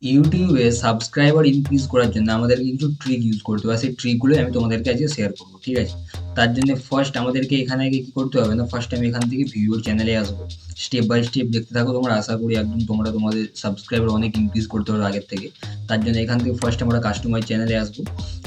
ইউটিউবে subscriber increase করার জন্য আমাদেরকে কিছু ট্রিক ইউজ করতে হবে। আর সেই ট্রিকগুলোই আমি তোমাদেরকে আজকে শেয়ার করব। ঠিক আছে? তার জন্য ফার্স্ট আমাদেরকে এখানে আগে কি করতে হবে না, ফার্স্ট আমি এখান থেকে ভিডিওর চ্যানেলে আসবো। স্টেপ বাই স্টেপ দেখতে থাকো তোমরা। আশা করি একদম তোমরা তোমাদের সাবস্ক্রাইবার অনেক ইনক্রিজ করতে পারবে আগের থেকে। তার জন্য এখান থেকে ফার্স্ট আমরা কাস্টমাইজ চ্যানেলে আসবো।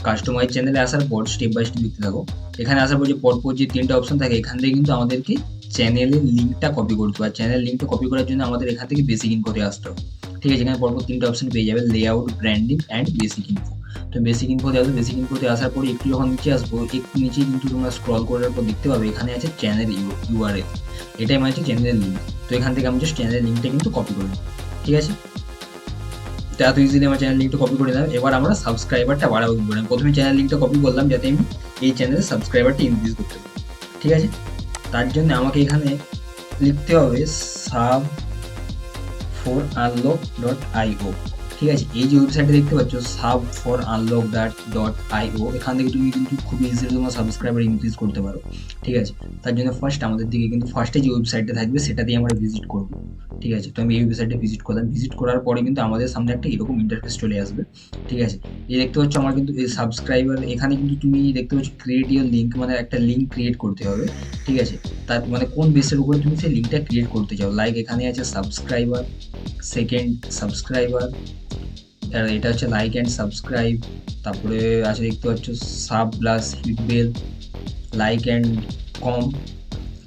কাস্টমাইজ চ্যানেলে আসার পর স্টেপ বাই স্টেপ দেখতে থাকো। এখানে আসার পর যে পরপর যে ৩ টা অপশন থাকে এখান থেকে কিন্তু আমাদেরকে চ্যানেলের লিঙ্কটা কপি করতে হবে। আর চ্যানেল লিঙ্কটা কপি করার জন্য আমাদের এখান থেকে বেসিক ইনফোতে আসতে হবে। ঠিক আছে? এখানে পরপর ৩ টা অপশন পেয়ে যাবে, layout, branding and basic info. তো বেসিক ইনফোতে আসবে। বেসিক ইনফোতে আসার পরে একটু যখন নিচে আসবো, একটু নিচে কিন্তু তোমরা স্ক্রল করার পর দেখতে পাবে এখানে আছে চ্যানেল ইউআরএল। এটাই মানে হচ্ছে চ্যানেলের লিঙ্ক। তো এখান থেকে আমি জাস্ট চ্যানেলের লিঙ্কটা কিন্তু কপি করে নেব। ঠিক আছে? তো এত ইজিলি আমার চ্যানেল লিঙ্কটা কপি করে দিলাম। এবার আমরা সাবস্ক্রাইবারটা বাড়াবো কি করে? প্রথমে চ্যানেল লিঙ্কটা কপি করলাম যাতে আমি এই চ্যানেলের সাবস্ক্রাইবারটা ইনক্রিজ করতে পারি। ঠিক আছে? তার জন্য আমাকে এখানে লিখতে হবে সাব ফর আনলক ডট আইও। ঠিক আছে? এই যে ওয়েবসাইটটা দেখতে পাচ্ছ সাব ফর আনলক ডট আইও, এখান থেকে তুমি কিন্তু খুব ইজিলি তোমার সাবস্ক্রাইবার ইনক্রিজ করতে পারো। ঠিক আছে? তার জন্য ফার্স্ট আমাদের দিকে কিন্তু ফার্স্টে যে ওয়েবসাইটটা থাকবে সেটা দিয়ে আমরা ভিজিট করবো। ঠিক আছে? তো আমি এই ওয়েবসাইটে ভিজিট করলাম। ভিজিট করার পরে কিন্তু আমাদের সামনে একটা এরকম ইন্টারফেস চলে আসবে। ঠিক আছে? এই দেখতে পাচ্ছ আমার কিন্তু এই সাবস্ক্রাইবার, এখানে কিন্তু তুমি দেখতে পাচ্ছ ক্রিয়েট ইউর লিঙ্ক, মানে একটা লিঙ্ক ক্রিয়েট করতে হবে। ঠিক আছে? তার মানে কোন বেসের উপরে তুমি সেই লিঙ্কটা ক্রিয়েট করতে চাও। লাইক এখানে আছে সাবস্ক্রাইবার, সেকেন্ড সাবস্ক্রাইবার, আর এটা হচ্ছে লাইক অ্যান্ড সাবস্ক্রাইব। তারপরে আছে দেখতে পাচ্ছ sub plus hit bell, like and com,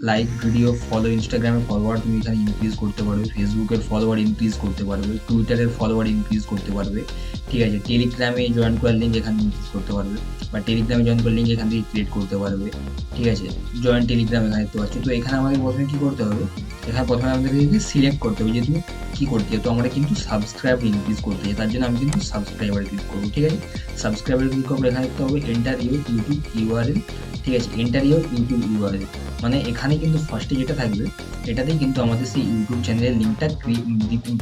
like video, follow, ইনস্টাগ্রামের ফলোয়ার তুমি এখানে ইনক্রিজ করতে পারবে, ফেসবুকের ফলোয়ার ইনক্রিজ করতে পারবে, টুইটারের ফলোয়ার ইনক্রিজ করতে পারবে। ঠিক আছে? টেলিগ্রামে জয়েন করার লিঙ্ক এখানে ইনক্রিজ করতে পারবে, বা টেলিগ্রামে জয়েন করার লিঙ্ক এখান থেকে ক্রিয়েট করতে পারবে। ঠিক আছে? জয়েন টেলিগ্রাম এখানে দেখতে পাচ্ছ। তো এখানে আমাদের প্রথমে কী করতে হবে, এখানে প্রথমে আমাদেরকে সিলেক্ট করতে হবে যে তুমি কী করতে চাও। তো আমরা কিন্তু সাবস্ক্রাইবার ইনক্রিজ করতে চাই, তার জন্য আমি কিন্তু সাবস্ক্রাইবার ক্লিক করবো। ঠিক আছে? সাবস্ক্রাইবার ক্লিক করবো, এখানে দেখতে হবে এন্টার ইউর ইউটিউব ইউআরএল। ঠিক আছে? এন্টার ইউর ইউটিউব ইউআরএল, মানে এখানে কিন্তু ফার্স্টে যেটা থাকবে এটাতেই কিন্তু আমাদের সেই ইউটিউব চ্যানেলের লিঙ্কটা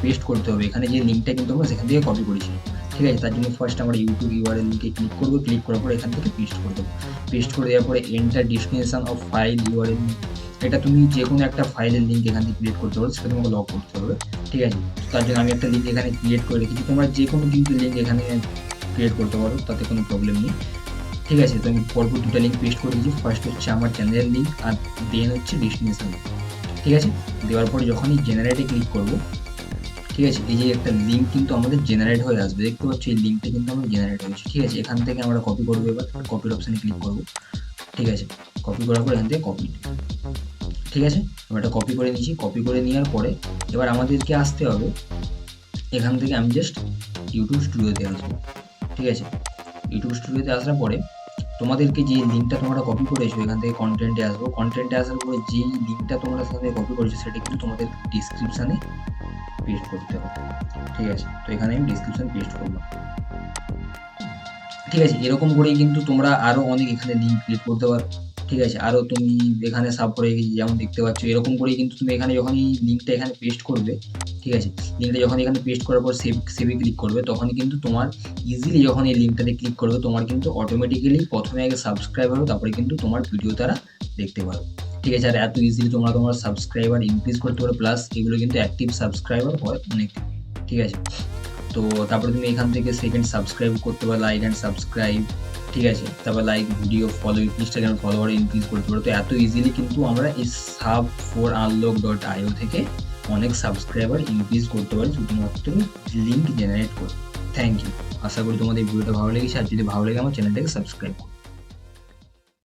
পেস্ট করতে হবে। এখানে যে লিঙ্কটা কিন্তু আমরা সেখান থেকে কপি করেছি। ঠিক আছে? তার জন্য ফার্স্ট আমরা ইউটিউব ইউআরএল লিঙ্কে ক্লিক করবো। ক্লিক করার পর এখান থেকে পেস্ট করে দেবো। পেস্ট করে দেওয়ার পরে enter destination of file URL, এটা তুমি যে কোনো একটা ফাইলের লিঙ্ক এখান থেকে ক্রিয়েট করতে পারো, সেটা তোমাকে লক করতে হবে। ঠিক আছে? তার জন্য আমি একটা লিঙ্ক এখানে ক্রিয়েট করে রেখেছি। তোমরা যে কোনো কিন্তু লিঙ্ক এখানে ক্রিয়েট করতে পারো, তাতে কোনো প্রবলেম নেই। ঠিক আছে? তো আমি পরপর 2টা লিঙ্ক পেস্ট করে দিয়েছি। ফার্স্ট হচ্ছে আমার চ্যানেলের লিঙ্ক, আর দেন হচ্ছে ডেস্টিনেশন। ঠিক আছে? দেওয়ার পরে যখনই জেনারেটে ক্লিক করব, ঠিক আছে, এই যে একটা লিঙ্ক কিন্তু আমাদের জেনারেট হয়ে আসবে। দেখতে পাচ্ছ এই লিঙ্কটা কিন্তু আমার জেনারেট হয়েছে। ঠিক আছে? এখান থেকে আমরা কপি করবো। এবার কপির অপশানে ক্লিক করব। ঠিক আছে? কপি করার পর এখান থেকে কপি। ঠিক আছে? আমি এটা কপি করে নিয়েছি। কপি করে নেওয়ার পরে এবার আমাদেরকে আসতে হবে, এখান থেকে আমি জাস্ট ইউটিউব স্টুডিওতে আসবো। ঠিক আছে? ইউটিউব স্টুডিওতে আসার পরে তোমাদেরকে যে লিঙ্কটা তোমরা কপি করেছো এখান থেকে কন্টেন্টে আসবো। কন্টেন্টে আসার পরে যেই লিঙ্কটা তোমরা সেখান থেকে কপি করেছো সেটা কিন্তু তোমাদের ডিসক্রিপশানে পেস্ট করতে হবে। ঠিক আছে? তো এখানে আমি ডিসক্রিপশান পেস্ট করলাম। ঠিক আছে? এরকম করেই কিন্তু তোমরা আরও অনেক এখানে লিঙ্ক ক্রিয়েট করতে পারো। ঠিক আছে? আরও তুমি এখানে সাব করে যেমন দেখতে পাচ্ছ এরকম করেই কিন্তু তুমি এখানে যখনই লিঙ্কটা এখানে পেস্ট করবে, ঠিক আছে? লিঙ্কটা যখন এখানে পেস্ট করার পর সেভে ক্লিক করবে, তখনই কিন্তু তোমার ইজিলি যখন এই লিঙ্কটাতে ক্লিক করবে তোমার কিন্তু অটোমেটিক্যালি প্রথমে আগে সাবস্ক্রাইব হবে, তারপরে কিন্তু তোমার ভিডিও তারা দেখতে পারবে। ঠিক আছে? আর এত ইজিলি তোমরা তোমার সাবস্ক্রাইবার ইনক্রিজ করতে পারো, প্লাস এগুলো কিন্তু অ্যাক্টিভ সাবস্ক্রাইবার হয় অনেক। ঠিক আছে? তো তারপরে তুমি এখান থেকে সেকেন্ড সাবস্ক্রাইব করতে পারো, লাইক অ্যান্ড সাবস্ক্রাইব। ঠিক আছে? তারপর like, video, follow, Instagram follower increase করতে পারো। তো এত ইজিলি কিন্তু আমরা এই sub for unlock dot IO থেকে অনেক সাবস্ক্রাইবার ইনক্রিজ করতে পারি শুধুমাত্র লিঙ্ক জেনারেট করে। Thank you. আশা করি তোমাদের এই ভিডিওটা ভালো লেগেছে, আর যদি ভালো লাগে আমার চ্যানেলটাকে সাবস্ক্রাইব করো।